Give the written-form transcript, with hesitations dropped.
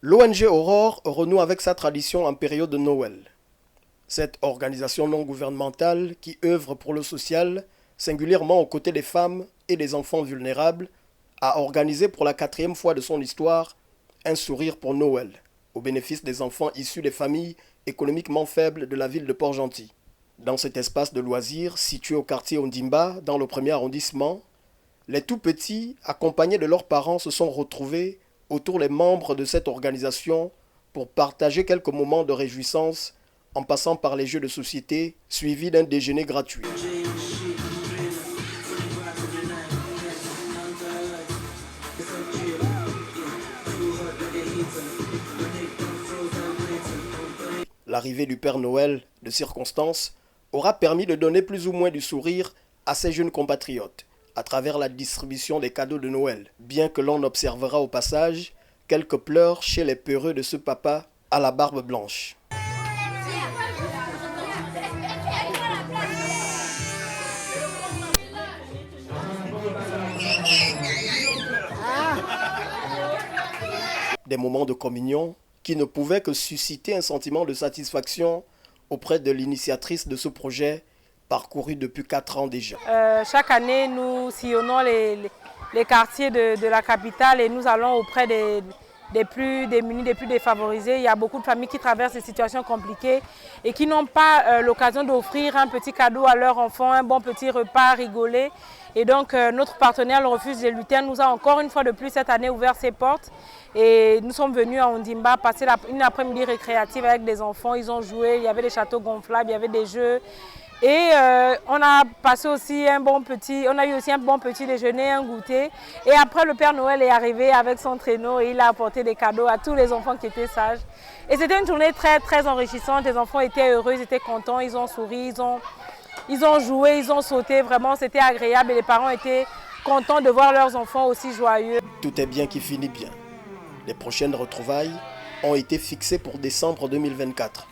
L'ONG Aurore renoue avec sa tradition en période de Noël. Cette organisation non gouvernementale qui œuvre pour le social, singulièrement aux côtés des femmes et des enfants vulnérables, a organisé pour la 4e fois de son histoire un sourire pour Noël, au bénéfice des enfants issus des familles économiquement faibles de la ville de Port-Gentil. Dans cet espace de loisirs situé au quartier Ondimba, dans le 1er arrondissement, les tout-petits, accompagnés de leurs parents, se sont retrouvés autour des membres de cette organisation pour partager quelques moments de réjouissance en passant par les jeux de société suivis d'un déjeuner gratuit. L'arrivée du Père Noël de circonstance aura permis de donner plus ou moins du sourire à ces jeunes compatriotes à travers la distribution des cadeaux de Noël, bien que l'on observera au passage quelques pleurs chez les peureux de ce papa à la barbe blanche. Des moments de communion qui ne pouvaient que susciter un sentiment de satisfaction auprès de l'initiatrice de ce projet, parcouru depuis 4 ans déjà. Chaque année, nous sillonnons les quartiers de la capitale et nous allons auprès des plus démunis, des plus défavorisés. Il y a beaucoup de familles qui traversent des situations compliquées et qui n'ont pas l'occasion d'offrir un petit cadeau à leur enfant, un bon petit repas, rigoler. Et donc notre partenaire, le Refuge des Lutins, nous a encore une fois de plus cette année ouvert ses portes. Et nous sommes venus à Ondimba passer une après-midi récréative avec des enfants. Ils ont joué, il y avait des châteaux gonflables, il y avait des jeux. Et on a passé aussi un bon petit déjeuner, un goûter. Et après, le Père Noël est arrivé avec son traîneau et il a apporté des cadeaux à tous les enfants qui étaient sages. Et c'était une journée très, très enrichissante. Les enfants étaient heureux, ils étaient contents, ils ont souri, ils ont joué, ils ont sauté. Vraiment, c'était agréable et les parents étaient contents de voir leurs enfants aussi joyeux. Tout est bien qui finit bien. Les prochaines retrouvailles ont été fixées pour décembre 2024.